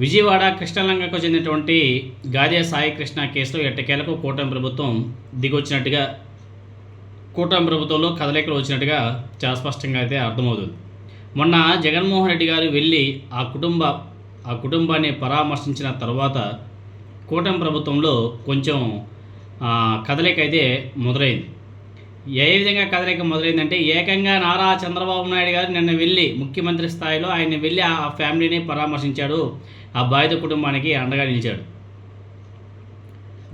విజయవాడ కృష్ణలంకకు చెందినటువంటి గాదే సాయి కృష్ణ కేసులో ఎట్టకేలకు కూటమి ప్రభుత్వం దిగొచ్చినట్టుగా కూటమి ప్రభుత్వంలో కదలికలు వచ్చినట్టుగా చాలా స్పష్టంగా అయితే అర్థమవుతుంది. మొన్న జగన్మోహన్ రెడ్డి గారు వెళ్ళి ఆ కుటుంబాన్ని పరామర్శించిన తర్వాత కూటమి ప్రభుత్వంలో కొంచెం కదలిక అయితే మొదలైంది. ఏ విధంగా కదలిక మొదలైందంటే ఏకంగా నారా చంద్రబాబు నాయుడు గారు నిన్న వెళ్ళి ముఖ్యమంత్రి స్థాయిలో ఆయన వెళ్ళి ఆ ఫ్యామిలీని పరామర్శించాడు. ఆ బాధిత కుటుంబానికి అండగా నిలిచాడు.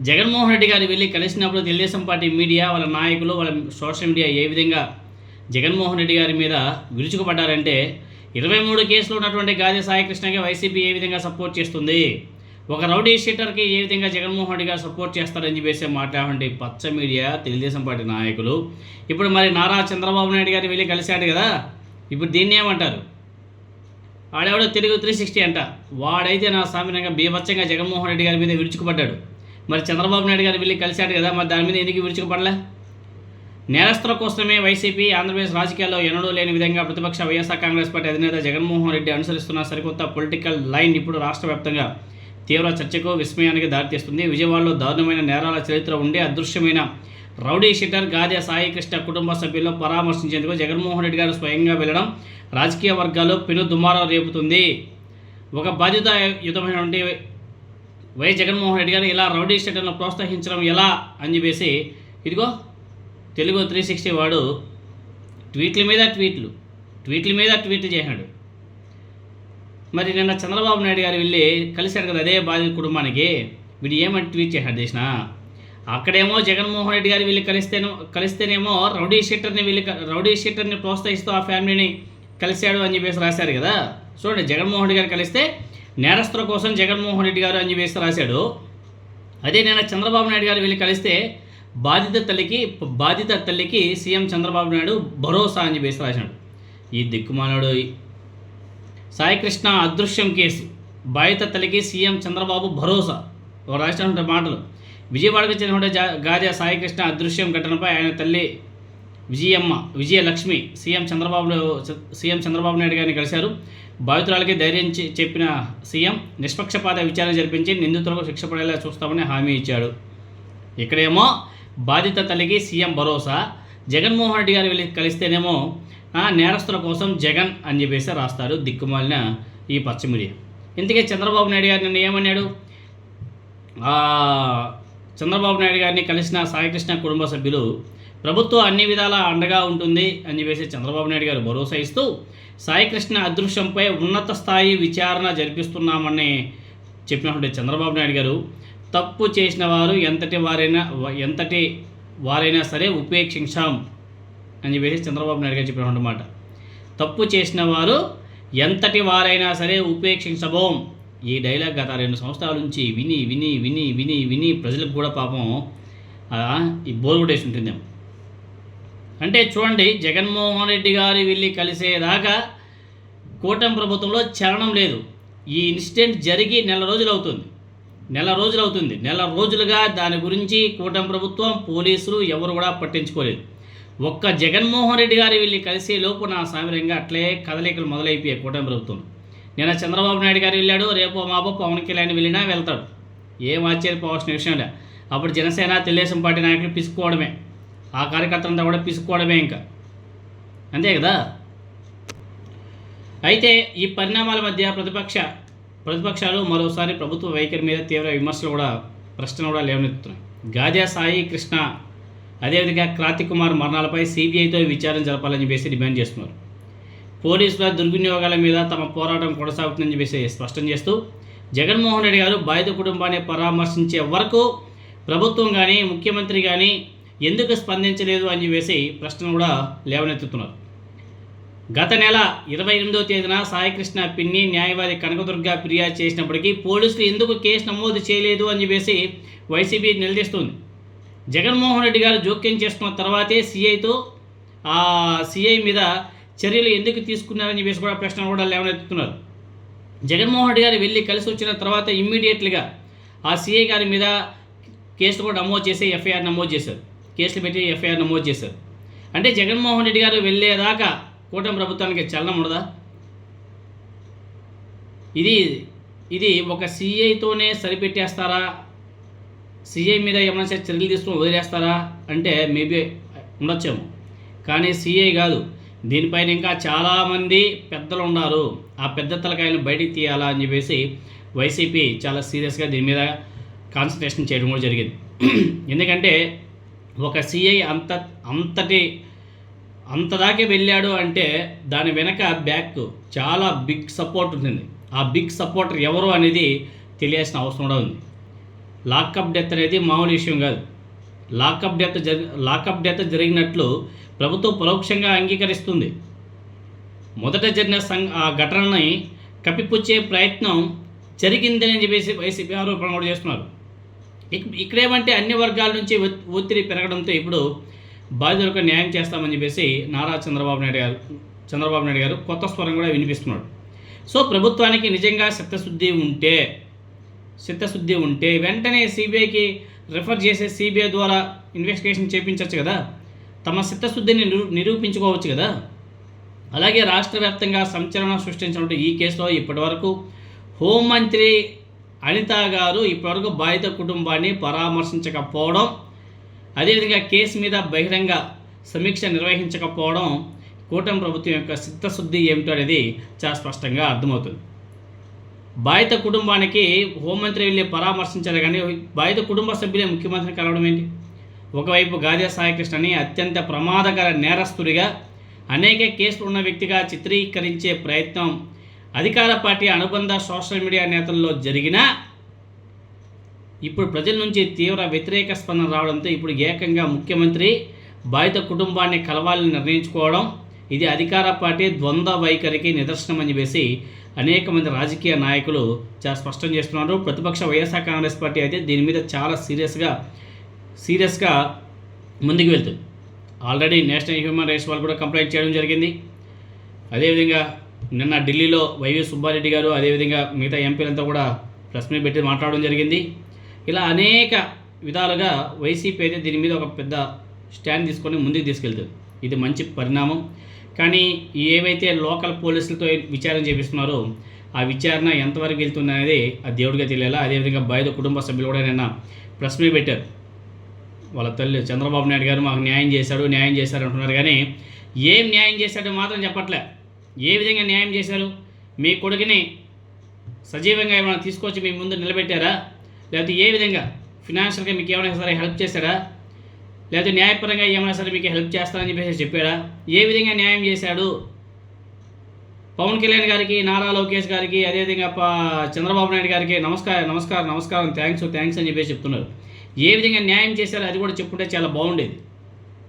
జగన్మోహన్ రెడ్డి గారు వెళ్ళి కలిసినప్పుడు తెలుగుదేశం పార్టీ మీడియా వాళ్ళ నాయకులు వాళ్ళ సోషల్ మీడియా ఏ విధంగా జగన్మోహన్ రెడ్డి గారి మీద విరుచుకుపడ్డారంటే 23 కేసులు ఉన్నటువంటి గాదే సాయి కృష్ణకి వైసీపీ ఏ విధంగా సపోర్ట్ చేస్తుంది, ఒక రౌడీ షీటర్కి ఏ విధంగా జగన్మోహన్ రెడ్డి గారు సపోర్ట్ చేస్తారని చెప్పేసి మాట్లాడే పచ్చ మీడియా తెలుగుదేశం పార్టీ నాయకులు ఇప్పుడు మరి నారా చంద్రబాబు నాయుడు గారు వెళ్ళి కలిశాడు కదా, ఇప్పుడు దీన్ని ఏమంటారు? వాడెవడో తెలుగు 360 అంట, వాడైతే నా సామాన్యంగా బీభత్సంగా జగన్మోహన్ రెడ్డి గారి మీద విరుచుకుపడ్డాడు. మరి చంద్రబాబు నాయుడు గారు వెళ్ళి కలిశాడు కదా, మరి దాని మీద ఎందుకు విరుచుకుపడలే? నేరస్తుల కోసమే వైసీపీ ఆంధ్రప్రదేశ్ రాజకీయాల్లో ఎన్నడూ లేని విధంగా ప్రతిపక్ష వైఎస్ఆర్ కాంగ్రెస్ పార్టీ అధినేత జగన్మోహన్ రెడ్డి అనుసరిస్తున్న సరికొత్త పొలిటికల్ లైన్ ఇప్పుడు రాష్ట్ర వ్యాప్తంగా తీవ్ర చర్చకు విస్మయానికి దారితీస్తుంది. విజయవాడలో దారుణమైన నేరాల చరిత్ర ఉండే అదృశ్యమైన రౌడీ షీటర్ గాదే సాయి కృష్ణ కుటుంబ సభ్యులను పరామర్శించేందుకు జగన్మోహన్ రెడ్డి గారు స్వయంగా వెళ్లడం రాజకీయ వర్గాల్లో పెను దుమారం రేపుతుంది. ఒక బాధ్యతాయుతమైనటువంటి వైఎస్ జగన్మోహన్ రెడ్డి గారు ఇలా రౌడీ షీటర్లను ప్రోత్సహించడం ఎలా అని చెప్పేసి ఇదిగో తెలుగు 360 వాడు ట్వీట్ల మీద ట్వీట్లు చేశాడు. మరి నిన్న చంద్రబాబు నాయుడు గారు వెళ్ళి కలిశాడు కదా అదే బాధిత కుటుంబానికి, వీడు ఏమని ట్వీట్ చేశాడు చేసిన, అక్కడేమో జగన్మోహన్ రెడ్డి గారు వెళ్ళి కలిస్తేనేమో రౌడీ షీటర్ని ప్రోత్సహిస్తూ ఆ ఫ్యామిలీని కలిశాడు అని చెప్పేసి రాశారు కదా. చూడండి, జగన్మోహన్ రెడ్డి గారు కలిస్తే నేరస్తుల కోసం జగన్మోహన్ రెడ్డి గారు అని చెప్పేసి రాశాడు. అదే నేను చంద్రబాబు నాయుడు గారు వెళ్ళి కలిస్తే బాధిత తల్లికి సీఎం చంద్రబాబు నాయుడు భరోసా అని చెప్పేసి రాశాడు. ఈ దిక్కుమానుడు సాయికృష్ణ అదృశ్యం కేసు, బాధిత తల్లికి సీఎం చంద్రబాబు భరోసా రాసినటువంటి మాటలు. విజయవాడకు చెందిన గాదే సాయికృష్ణ అదృశ్యం ఘటనపై ఆయన తల్లి విజయలక్ష్మి సీఎం చంద్రబాబు నాయుడు గారిని కలిశారు. బాధితురాలకి ధైర్యం చెప్పిన సీఎం నిష్పక్షపాత విచారణ జరిపించి నిందితులకు శిక్ష పడేలా చూస్తామని హామీ ఇచ్చాడు. ఇక్కడేమో బాధిత తల్లికి సీఎం భరోసా, జగన్మోహన్ రెడ్డి గారు వెళ్ళి కలిస్తేనేమో నేరస్తుల కోసం జగన్ అని చెప్పేసి రాస్తారు దిక్కుమాలిన ఈ పచ్చ మీడియా. ఇంతకీ చంద్రబాబు నాయుడు గారు నిన్న ఏమన్నాడు? చంద్రబాబు నాయుడు గారిని కలిసిన సాయికృష్ణ కుటుంబ సభ్యులు ప్రభుత్వం అన్ని విధాలా అండగా ఉంటుంది అని చెప్పేసి చంద్రబాబు నాయుడు గారు భరోసా ఇస్తూ సాయికృష్ణ అదృశ్యంపై ఉన్నత స్థాయి విచారణ జరిపిస్తున్నామని చెప్పినటువంటి చంద్రబాబు నాయుడు గారు తప్పు చేసిన వారు ఎంతటి వారైనా సరే ఉపేక్షించాం అని చెప్పేసి చంద్రబాబు నాయుడు గారు చెప్పినటువంటి మాట. తప్పు చేసిన వారు ఎంతటి వారైనా సరే ఉపేక్షించబోం. ఈ డైలాగ్ గత 2 సంవత్సరాల నుంచి విని విని విని విని విని ప్రజలకు కూడా పాపం ఈ బోర్ కొట్టేసి ఉంటుందేమో. అంటే చూడండి, జగన్మోహన్ రెడ్డి గారు వెళ్ళి కలిసేదాకా కూటమి ప్రభుత్వంలో చలనం లేదు. ఈ ఇన్సిడెంట్ జరిగి నెల రోజులుగా దాని గురించి కూటమి ప్రభుత్వం, పోలీసులు ఎవరు కూడా పట్టించుకోలేదు. ఒక్క జగన్మోహన్ రెడ్డి గారు వెళ్ళి కలిసే లోపు నా సామిరంగా అట్లే కదలికలు మొదలైపోయాయి కూటమి ప్రభుత్వం. నిన్న చంద్రబాబు నాయుడు గారు వెళ్ళాడు, రేపు మాపో పవన్ కళ్యాణ్ వెళ్ళినా వెళ్తాడు, ఏం ఆశ్చర్యపోవాల్సిన విషయం లే. అప్పుడు జనసేన తెలుగుదేశం పార్టీ నాయకులు పిసుకోవడమే, ఆ కార్యకర్తలంతా కూడా పిసుకోవడమే, ఇంకా అంతే కదా. అయితే ఈ పరిణామాల మధ్య ప్రతిపక్షాలు మరోసారి ప్రభుత్వ వైఖరి మీద తీవ్ర ప్రశ్నలు కూడా లేవనెత్తుతున్నాయి. గాదే సాయి కృష్ణ అదేవిధంగా కార్తిక్ కుమార్ మరణాలపై సిబిఐతో విచారణ జరపాలని చెప్పేసి డిమాండ్ చేస్తున్నారు. పోలీసుల దుర్వినియోగాల మీద తమ పోరాటం కొనసాగుతుందని చెప్పేసి స్పష్టం చేస్తూ జగన్మోహన్ రెడ్డి గారు బాధిత కుటుంబాన్ని పరామర్శించే వరకు ప్రభుత్వం కానీ ముఖ్యమంత్రి కానీ ఎందుకు స్పందించలేదు అని చెప్పేసి ప్రశ్నలు కూడా లేవనెత్తుతున్నారు. గత నెల 28వ తేదీన సాయికృష్ణ పిన్ని న్యాయవాది కనకదుర్గ ఫిర్యాదు చేసినప్పటికీ పోలీసులు ఎందుకు కేసు నమోదు చేయలేదు అని చెప్పేసి వైసీపీ నిలదీస్తుంది. జగన్మోహన్ రెడ్డి గారు జోక్యం చేసుకున్న తర్వాతే సిఐ మీద చర్యలు ఎందుకు తీసుకున్నారని చెప్పేసి కూడా ప్రశ్నలు కూడా లేవనెత్తుతున్నారు. జగన్మోహన్ రెడ్డి గారు వెళ్ళి కలిసి వచ్చిన తర్వాత ఇమ్మీడియట్లీగా ఆ సిఐ గారి మీద కేసులు కూడా నమోదు చేసి కేసులు పెట్టి ఎఫ్ఐఆర్ నమోదు చేశారు. అంటే జగన్మోహన్ రెడ్డి గారు వెళ్ళేదాకా కూటమి ప్రభుత్వానికి చలనం ఉండదా? ఇది ఇది ఒక సిఐతోనే సరిపెట్టేస్తారా, సిఐ మీద ఏమైనా సరే చర్యలు తీసుకుని వదిలేస్తారా అంటే మేబీ ఉండొచ్చేమో, కానీ సిఐ కాదు, దీనిపైన ఇంకా చాలామంది పెద్దలు ఉన్నారు. ఆ పెద్ద తలకాయలను బయటికి తీయాలా అని చెప్పేసి వైసీపీ చాలా సీరియస్గా దీని మీద కాన్సన్ట్రేషన్ చేయడం కూడా జరిగింది. ఎందుకంటే ఒక సిఐ అంతదాకే వెళ్ళాడు అంటే దాని వెనక బ్యాక్ చాలా బిగ్ సపోర్ట్ ఉంటుంది. ఆ బిగ్ సపోర్టర్ ఎవరు అనేది తెలియాల్సిన అవసరం కూడా ఉంది. లాకప్ డెత్ అనేది మామూలు విషయం కాదు. లాకప్ డెత్ జరిగినట్లు ప్రభుత్వం పరోక్షంగా అంగీకరిస్తుంది. మొదట జరిగిన ఆ ఘటనని కప్పిపుచ్చే ప్రయత్నం జరిగిందని చెప్పేసి వైసీపీ ఆరోపణ కూడా చేస్తున్నారు. ఇక్కడేమంటే అన్ని వర్గాల నుంచి ఒత్తిడి పెరగడంతో ఇప్పుడు బాధితులకు న్యాయం చేస్తామని చెప్పేసి నారా చంద్రబాబు నాయుడు గారు కొత్త స్వరం కూడా వినిపిస్తున్నాడు. సో ప్రభుత్వానికి నిజంగా చిత్తశుద్ధి ఉంటే వెంటనే సిబిఐకి రిఫర్ చేసే సిబిఐ ద్వారా ఇన్వెస్టిగేషన్ చేయించవచ్చు కదా, తమ చిత్తశుద్ధిని నిరూపించుకోవచ్చు కదా. అలాగే రాష్ట్ర వ్యాప్తంగా సంచలనం సృష్టించినట్టు ఈ కేసులో ఇప్పటివరకు హోంమంత్రి అనిత గారు ఇప్పటివరకు బాధిత కుటుంబాన్ని పరామర్శించకపోవడం, అదేవిధంగా కేసు మీద బహిరంగ సమీక్ష నిర్వహించకపోవడం కూటమి ప్రభుత్వం యొక్క చిత్తశుద్ధి ఏమిటో అనేది చాలా స్పష్టంగా అర్థమవుతుంది. బాధిత కుటుంబానికి హోంమంత్రి వెళ్ళి పరామర్శించారు, కానీ బాధిత కుటుంబ సభ్యులే ముఖ్యమంత్రిని కలవడం ఏంటి? ఒకవైపు గాదే సాయికృష్ణని అత్యంత ప్రమాదకర నేరస్తుడిగా, అనేక కేసులు ఉన్న వ్యక్తిగా చిత్రీకరించే ప్రయత్నం అధికార పార్టీ అనుబంధ సోషల్ మీడియా నేతల్లో జరిగినా ఇప్పుడు ప్రజల నుంచి తీవ్ర వ్యతిరేక స్పందన రావడంతో ఇప్పుడు ఏకంగా ముఖ్యమంత్రి బాధిత కుటుంబాన్ని కలవాలని నిర్ణయించుకోవడం, ఇది అధికార పార్టీ ద్వంద్వ వైఖరికి నిదర్శనం అని చెప్పేసి అనేక మంది రాజకీయ నాయకులు చాలా స్పష్టం చేస్తున్నారు. ప్రతిపక్ష వైఎస్ఆర్ కాంగ్రెస్ పార్టీ అయితే దీని మీద చాలా సీరియస్గా ముందుకు వెళ్తుంది. ఆల్రెడీ నేషనల్ హ్యూమన్ రైట్స్ వాళ్ళు కూడా కంప్లైంట్ చేయడం జరిగింది. అదేవిధంగా నిన్న ఢిల్లీలో వైవి సుబ్బారెడ్డి గారు, అదేవిధంగా మిగతా ఎంపీలంతా కూడా ప్రెస్ మీట్ పెట్టి మాట్లాడడం జరిగింది. ఇలా అనేక విధాలుగా వైసీపీ అయితే దీని మీద ఒక పెద్ద స్టాండ్ తీసుకొని ముందుకు తీసుకెళ్తుంది. ఇది మంచి పరిణామం. కానీ ఏవైతే లోకల్ పోలీసులతో విచారణ చేపిస్తున్నారో ఆ విచారణ ఎంతవరకు వెళ్తుంది అనేది ఆ దేవుడిగా తెలియాలా. అదేవిధంగా బాధిత కుటుంబ సభ్యులు కూడా నిన్న ప్రెస్ మీట్ పెట్టారు. వాళ్ళ తల్లి చంద్రబాబు నాయుడు గారు మాకు న్యాయం చేశారు అంటున్నారు, కానీ ఏం న్యాయం చేశాడో మాత్రం చెప్పట్లే. ఏ విధంగా న్యాయం చేశారు? మీ కొడుకుని సజీవంగా ఏమైనా తీసుకొచ్చి మీ ముందు నిలబెట్టారా? లేకపోతే ఏ విధంగా ఫినాన్షియల్గా మీకు ఏమైనా సరే హెల్ప్ చేశారా? లేకపోతే న్యాయపరంగా ఏమైనా సరే మీకు హెల్ప్ చేస్తారని చెప్పేసి చెప్పాడా? ఏ విధంగా న్యాయం చేశాడు? పవన్ కళ్యాణ్ గారికి, నారా లోకేష్ గారికి, అదేవిధంగా చంద్రబాబు నాయుడు గారికి నమస్కారం థ్యాంక్స్ అని చెప్పేసి చెప్తున్నారు. ఏ విధంగా న్యాయం చేశారో అది కూడా చెప్పుంటే చాలా బాగుండేది.